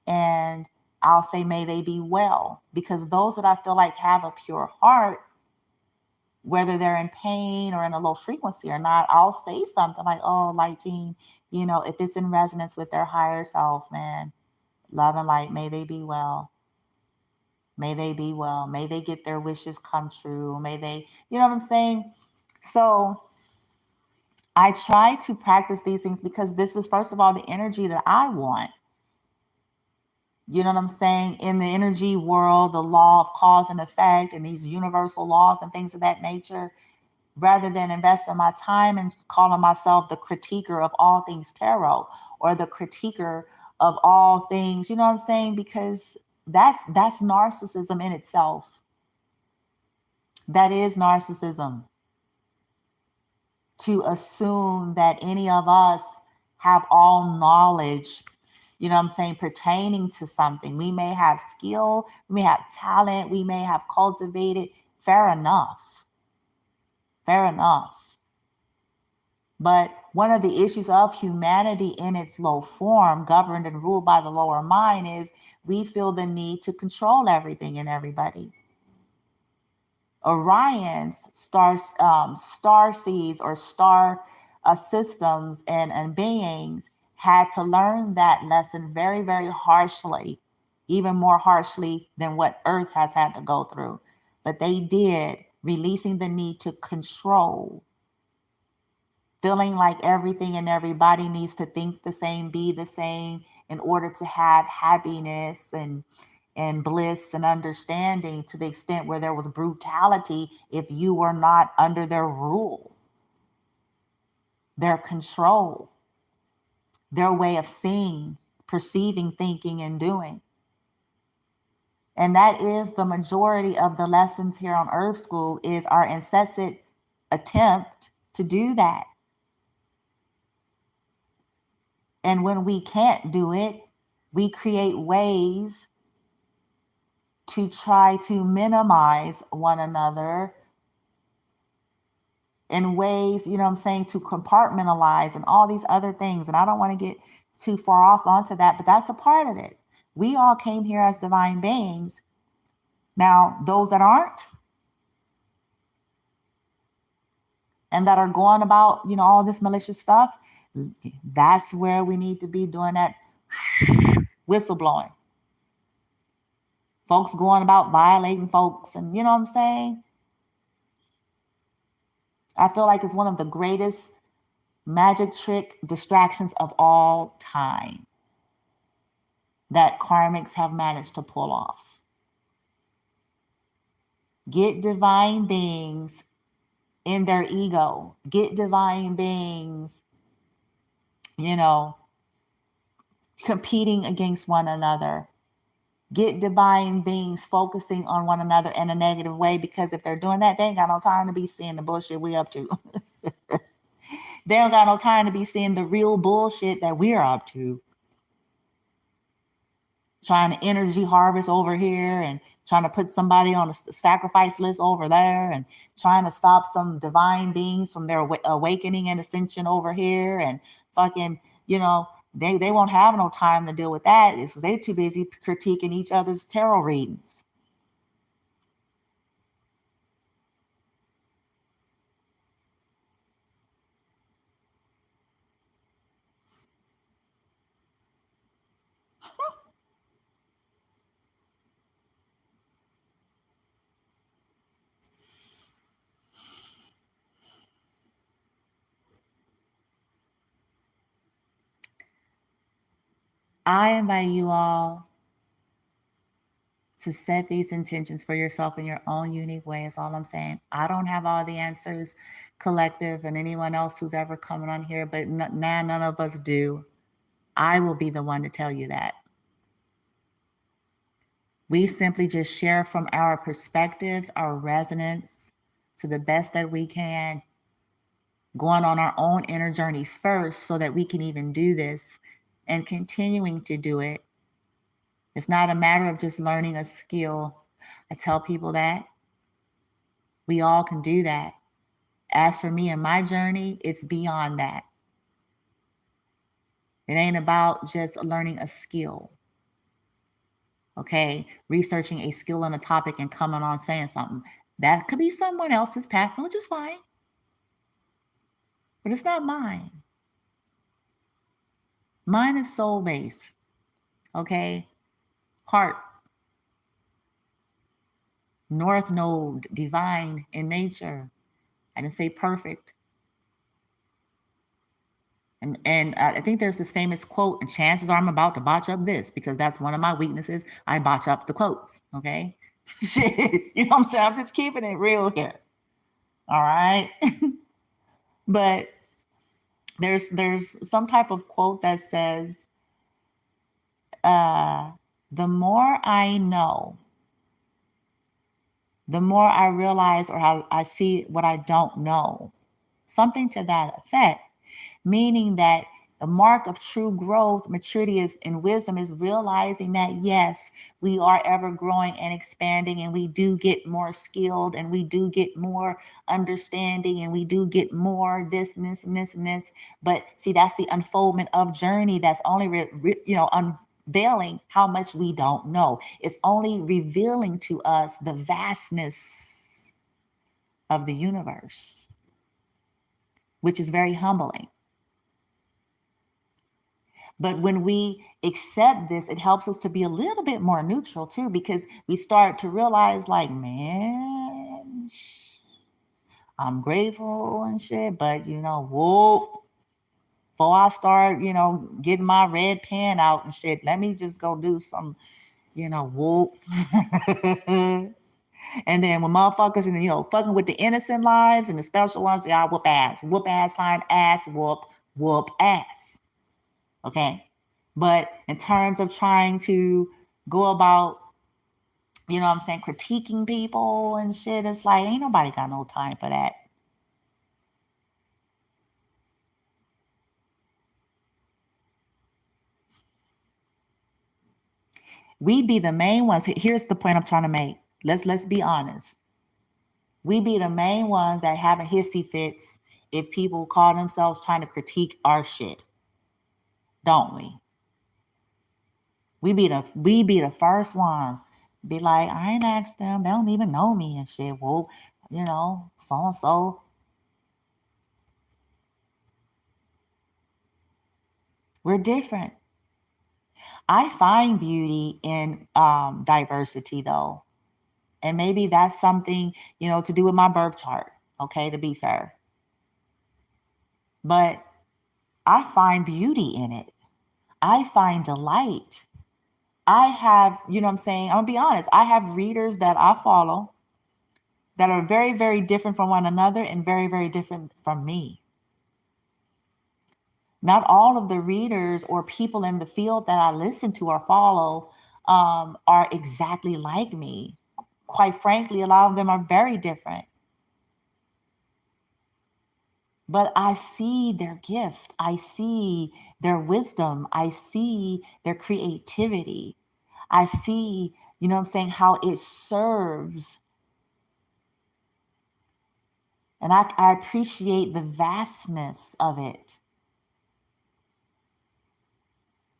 and I'll say, may they be well. Because those that I feel like have a pure heart, whether they're in pain or in a low frequency or not, I'll say something like, oh, light team, if it's in resonance with their higher self, man, love and light, may they be well. May they be well. May they get their wishes come true. May they, you know what I'm saying? So I try to practice these things because this is, first of all, the energy that I want. You know what I'm saying? In the energy world, the law of cause and effect and these universal laws and things of that nature, rather than investing my time and calling myself the critiquer of all things tarot, or the critiquer of all things, you know what I'm saying? Because that's narcissism in itself. That is narcissism. To assume that any of us have all knowledge, you know what I'm saying, pertaining to something. We may have skill, we may have talent, we may have cultivated. Fair enough. Fair enough. But one of the issues of humanity in its low form, governed and ruled by the lower mind, is we feel the need to control everything and everybody. Orion's star seeds or star systems and beings had to learn that lesson very, very harshly, even more harshly than what Earth has had to go through. But they did, releasing the need to control, feeling like everything and everybody needs to think the same, be the same in order to have happiness and bliss and understanding to the extent where there was brutality if you were not under their rule, their control, their way of seeing, perceiving, thinking, and doing. And that is the majority of the lessons here on Earth School, is our incessant attempt to do that. And when we can't do it, we create ways to try to minimize one another, in ways, you know what I'm saying, to compartmentalize and all these other things. And I don't want to get too far off onto that, but that's a part of it. We all came here as divine beings. Now, those that aren't, and that are going about, you know, all this malicious stuff, that's where we need to be doing that whistleblowing. Folks going about violating folks, and you know what I'm saying? I feel like it's one of the greatest magic trick distractions of all time that karmics have managed to pull off. Get divine beings in their ego. Get divine beings, you know, competing against one another. Get divine beings focusing on one another in a negative way, because if they're doing that, they ain't got no time to be seeing the bullshit we up to. They don't got no time to be seeing the real bullshit that we're up to. Trying to energy harvest over here and trying to put somebody on a sacrifice list over there and trying to stop some divine beings from their awakening and ascension over here, and fucking, you know, they won't have no time to deal with that. It's they're too busy critiquing each other's tarot readings. I invite you all to set these intentions for yourself in your own unique way, is all I'm saying. I don't have all the answers, collective, and anyone else who's ever coming on here, but none of us do. I will be the one to tell you that. We simply just share from our perspectives, our resonance, to the best that we can, going on our own inner journey first so that we can even do this, and continuing to do it. It's not a matter of just learning a skill. I tell people that we all can do that. As for me and my journey, it's beyond that. It ain't about just learning a skill. Okay, researching a skill on a topic and coming on saying something. That could be someone else's path, which is fine. But it's not mine. Mine is soul-based. Okay? Heart. North node, divine in nature. I didn't say perfect. And I think there's this famous quote, and chances are I'm about to botch up this because that's one of my weaknesses. I botch up the quotes, okay? Shit, you know what I'm saying? I'm just keeping it real here. All right? But there's some type of quote that says, the more I know, the more I realize, or how I see what I don't know. Something to that effect. Meaning that the mark of true growth, maturity is and wisdom is realizing that yes, we are ever growing and expanding, and we do get more skilled, and we do get more understanding, and we do get more this and this and this and this. But see, that's the unfoldment of journey. That's only unveiling how much we don't know. It's only revealing to us the vastness of the universe, which is very humbling. But when we accept this, it helps us to be a little bit more neutral too, because we start to realize, like, man, I'm grateful and shit, but whoa, before I start, getting my red pen out and shit, let me just go do some, whoop. And then when motherfuckers and fucking with the innocent lives and the special ones, y'all whoop ass, find ass, whoop ass. Okay. But in terms of trying to go about, critiquing people and shit, it's like, ain't nobody got no time for that. We be the main ones. Here's the point I'm trying to make. Let's be honest. We be the main ones that having hissy fits if people call themselves trying to critique our shit, don't we? We be the first ones. Be like, I ain't asked them. They don't even know me and shit. Well, so and so. We're different. I find beauty in diversity, though, and maybe that's something to do with my birth chart. Okay, to be fair, but I find beauty in it. I find delight. I have, what I'm saying? I'm gonna be honest. I have readers that I follow that are very, very different from one another and very, very different from me. Not all of the readers or people in the field that I listen to or follow are exactly like me. Quite frankly, a lot of them are very different. But I see their gift. I see their wisdom. I see their creativity. I see, how it serves. And I appreciate the vastness of it.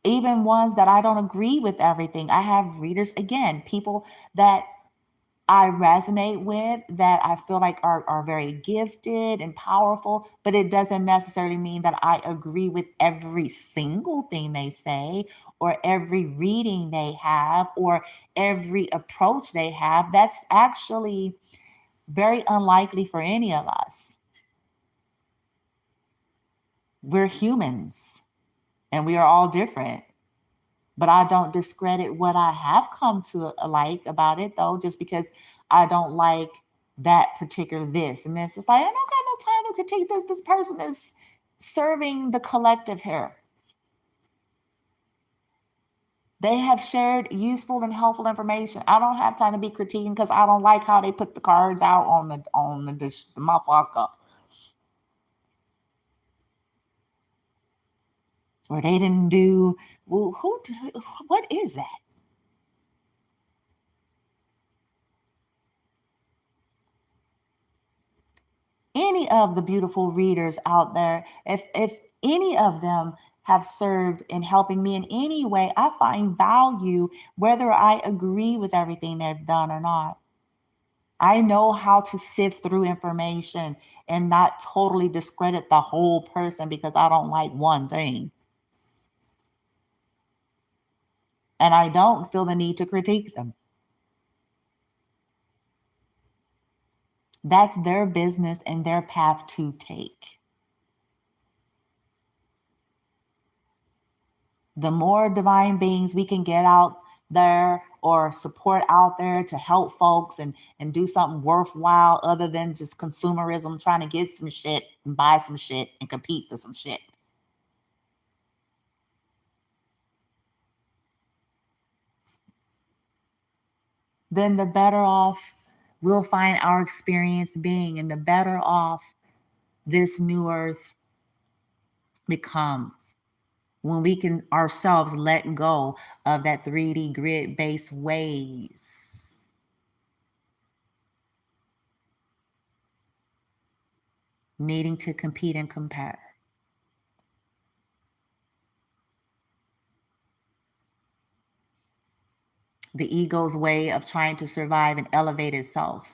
Even ones that I don't agree with everything. I have readers, again, people that I resonate with, that I feel like are very gifted and powerful, but it doesn't necessarily mean that I agree with every single thing they say or every reading they have or every approach they have. That's actually very unlikely for any of us. We're humans and we are all different. But I don't discredit what I have come to like about it, though, just because I don't like that particular this and this. It's like, I don't got no time to critique this. This person is serving the collective here. They have shared useful and helpful information. I don't have time to be critiquing because I don't like how they put the cards out on the motherfucker. Or they didn't do, well, what is that? Any of the beautiful readers out there, if any of them have served in helping me in any way, I find value whether I agree with everything they've done or not. I know how to sift through information and not totally discredit the whole person because I don't like one thing. And I don't feel the need to critique them. That's their business and their path to take. The more divine beings we can get out there or support out there to help folks and do something worthwhile other than just consumerism, trying to get some shit and buy some shit and compete for some shit, then the better off we'll find our experience being, and the better off this new earth becomes when we can ourselves let go of that 3D grid based ways, needing to compete and compare. The ego's way of trying to survive and elevate itself.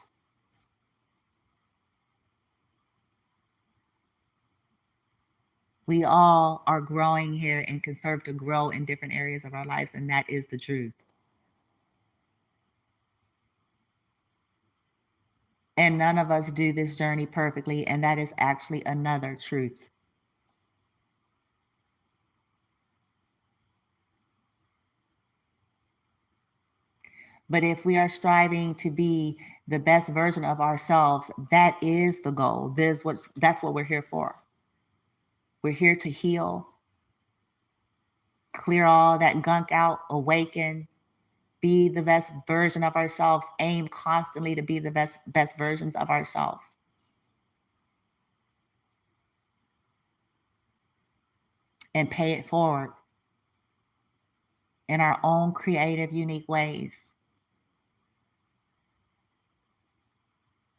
We all are growing here and can serve to grow in different areas of our lives, and that is the truth. And none of us do this journey perfectly, and that is actually another truth. But if we are striving to be the best version of ourselves, that is the goal. That's what we're here for. We're here to heal, clear all that gunk out, awaken, be the best version of ourselves, aim constantly to be the best versions of ourselves. And pay it forward in our own creative, unique ways.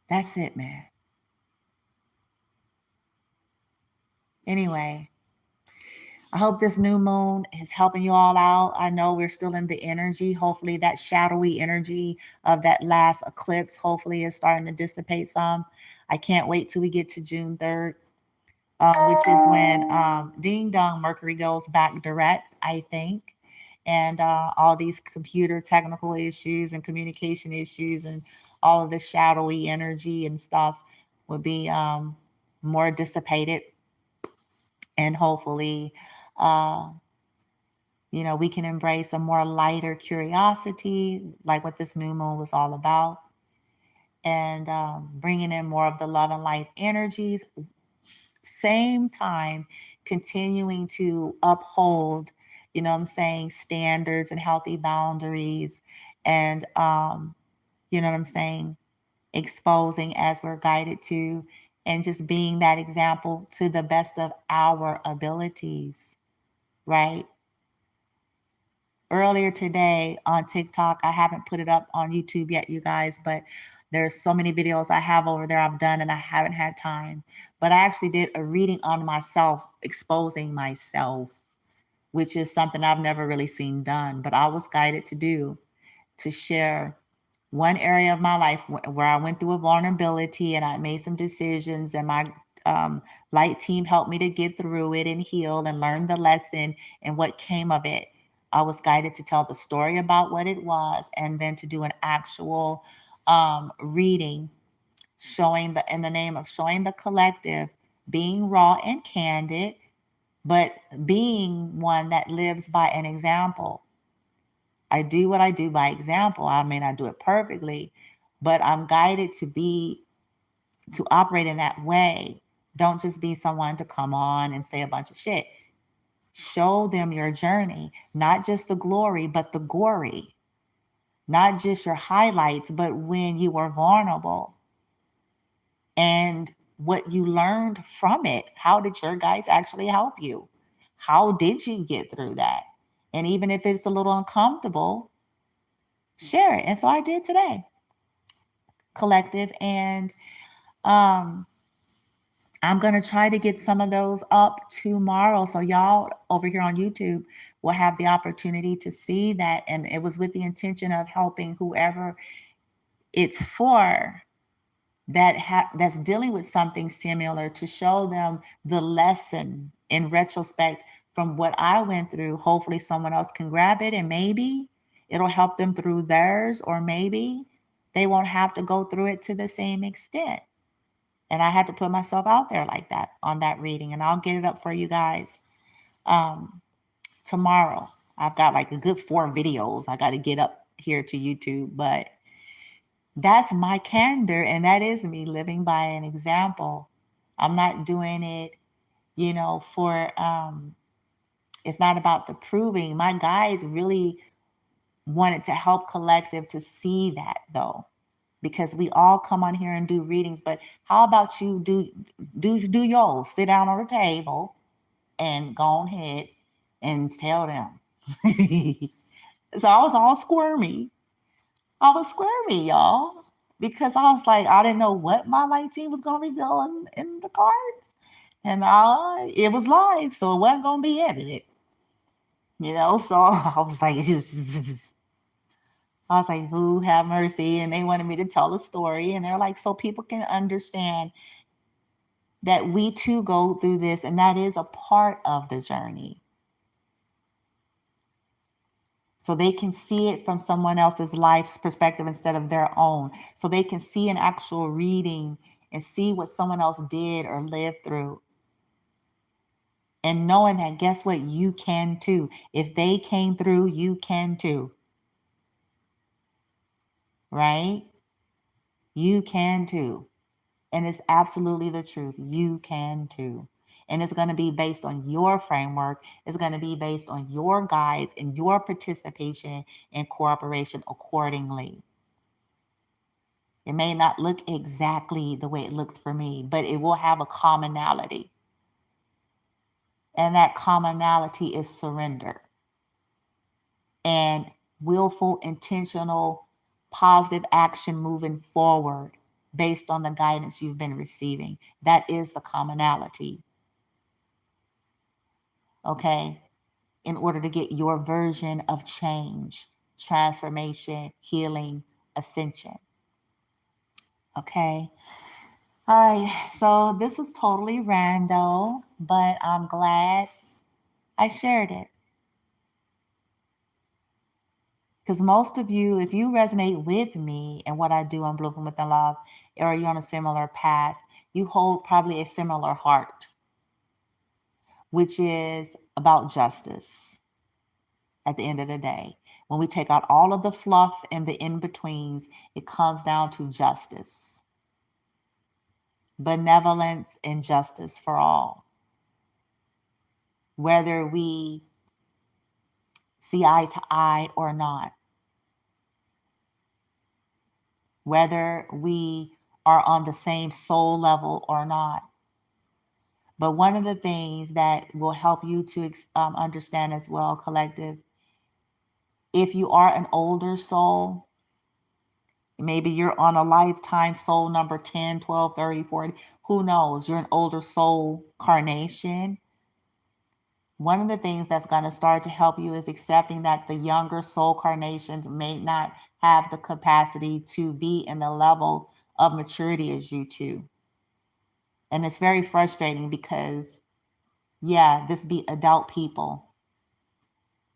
That's it, man. Anyway, I hope this new moon is helping you all out. I know we're still in the energy. Hopefully, that shadowy energy of that last eclipse, hopefully, is starting to dissipate some. I can't wait till we get to June 3rd, which is when Ding Dong Mercury goes back direct, I think. And all these computer technical issues and communication issues and all of the shadowy energy and stuff will be more dissipated. And hopefully, uh, we can embrace a more lighter curiosity, like what this new moon was all about, and bringing in more of the love and light energies. Same time, continuing to uphold, what I'm saying, standards and healthy boundaries, and what I'm saying, exposing as we're guided to, and just being that example to the best of our abilities, right? Earlier today on TikTok, I haven't put it up on YouTube yet, you guys, but there's so many videos I have over there I've done and I haven't had time. But I actually did a reading on myself, exposing myself, which is something I've never really seen done, but I was guided to do, to share one area of my life where I went through a vulnerability and I made some decisions, and my um, light team helped me to get through it and heal and learn the lesson and what came of it. I was guided to tell the story about what it was, and then to do an actual reading, showing in the name of showing the collective, being raw and candid, but being one that lives by an example. I do what I do by example. I may not do it perfectly, but I'm guided to operate in that way. Don't just be someone to come on and say a bunch of shit. Show them your journey, not just the glory, but the gory, not just your highlights, but when you were vulnerable and what you learned from it. How did your guides actually help you? How did you get through that? And even if it's a little uncomfortable, share it. And so I did today, collective. And um, I'm going to try to get some of those up tomorrow. So y'all over here on YouTube will have the opportunity to see that. And it was with the intention of helping whoever it's for, that's dealing with something similar, to show them the lesson in retrospect from what I went through. Hopefully someone else can grab it and maybe it'll help them through theirs, or maybe they won't have to go through it to the same extent. And I had to put myself out there like that on that reading, and I'll get it up for you guys um, tomorrow. I've got like a good 4 videos I got to get up here to YouTube, but that's my candor, and that is me living by an example. I'm not doing it, for it's not about the proving. My guides really wanted to help collective to see that, though, because we all come on here and do readings, but how about you do yours? Sit down on the table and go ahead and tell them. So I was all squirmy. I was squirmy, y'all, because I was like, I didn't know what my light team was going to reveal in the cards. And it was live, so it wasn't going to be edited, So I was like, who have mercy? And they wanted me to tell a story. And they're like, so people can understand that we too go through this, and that is a part of the journey. So they can see it from someone else's life's perspective instead of their own. So they can see an actual reading and see what someone else did or lived through. And knowing that, guess what? You can too. If they came through, you can too. right? You can too. And it's absolutely the truth. You can too. And it's going to be based on your framework. It's going to be based on your guides and your participation and cooperation accordingly. It may not look exactly the way it looked for me, but it will have a commonality. And that commonality is surrender and willful, intentional, positive action moving forward based on the guidance you've been receiving. That is the commonality. Okay? In order to get your version of change, transformation, healing, ascension. Okay? All right. So this was totally random, but I'm glad I shared it. Because most of you, if you resonate with me and what I do on Blooming Within Love, or you're on a similar path, you hold probably a similar heart, which is about justice at the end of the day. When we take out all of the fluff and the in-betweens, it comes down to justice, benevolence, and justice for all. Whether we see eye to eye or not, whether we are on the same soul level or not. But one of the things that will help you to understand as well, collective, if you are an older soul, maybe you're on a lifetime soul number 10, 12, 30, 40, who knows? You're an older soul carnation. One of the things that's going to start to help you is accepting that the younger soul carnations may not have the capacity to be in the level of maturity as you two. And it's very frustrating because, yeah, this be adult people.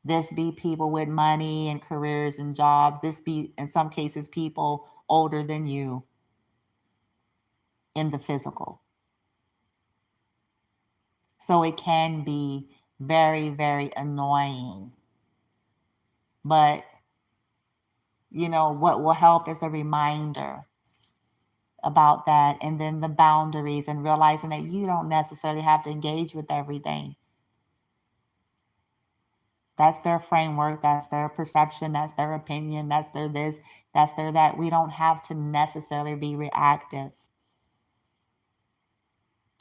This be people with money and careers and jobs. This be, in some cases, people older than you in the physical. So it can be very, very annoying. But, you know, what will help is a reminder about that, and then the boundaries, and realizing that you don't necessarily have to engage with everything. That's their framework, that's their perception, that's their opinion, that's their this, that's their that. We don't have to necessarily be reactive.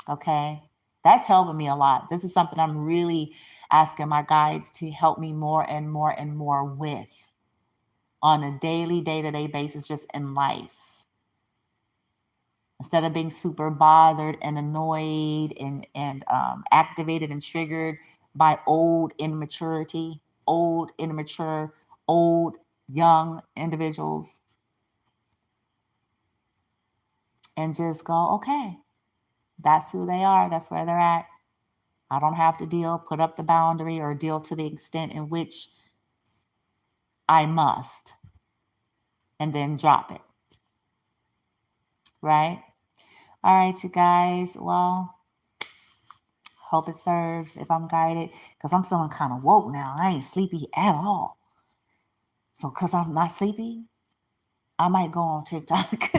Okay? That's helping me a lot. This is something I'm really asking my guides to help me more and more and more with on a daily, day-to-day basis, just in life. Instead of being super bothered and annoyed and activated and triggered by old immaturity, old immature, old young individuals, and just go, okay, that's who they are, that's where they're at. I don't have to put up the boundary or deal to the extent in which I must, and then drop it. Right? All right, you guys. Well, hope it serves if I'm guided, because I'm feeling kind of woke now. I ain't sleepy at all. So, because I'm not sleepy, I might go on TikTok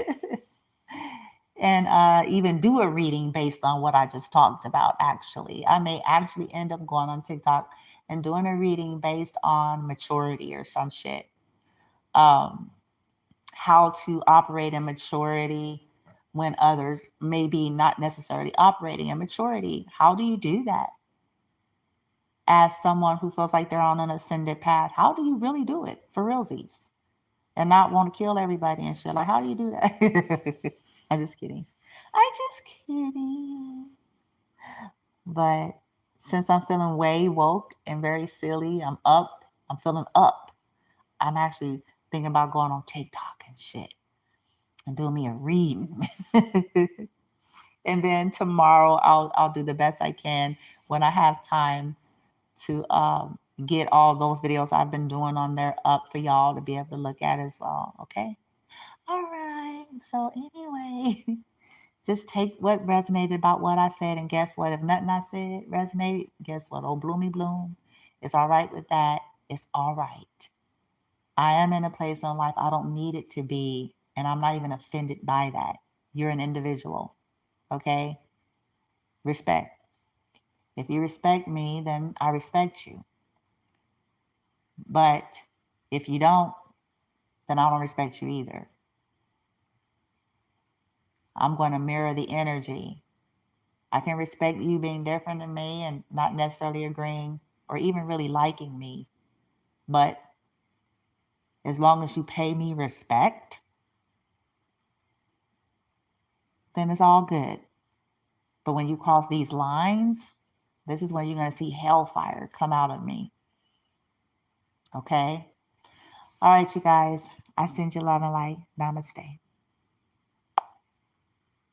and even do a reading based on what I just talked about, actually. I may actually end up going on TikTok and doing a reading based on maturity or some shit. How to operate in maturity when others may be not necessarily operating in maturity. How do you do that? As someone who feels like they're on an ascended path, how do you really do it for realsies? And not want to kill everybody and shit. Like, how do you do that? I'm just kidding. I'm just kidding. But since I'm feeling way woke and very silly, I'm up. I'm feeling up. I'm actually thinking about going on TikTok and shit and doing me a reading. And then tomorrow I'll do the best I can when I have time to get all those videos I've been doing on there up for y'all to be able to look at as well. Okay. All right. So anyway, just take what resonated about what I said, and guess what? If nothing I said resonated, guess what? Oh, bloomy bloom. It's all right with that. It's all right. I am in a place in life I don't need it to be, and I'm not even offended by that. You're an individual, okay? Respect. If you respect me, then I respect you. But if you don't, then I don't respect you either. I'm going to mirror the energy. I can respect you being different than me and not necessarily agreeing or even really liking me. But as long as you pay me respect, then it's all good. But when you cross these lines, this is when you're going to see hellfire come out of me. Okay? All right, you guys. I send you love and light. Namaste.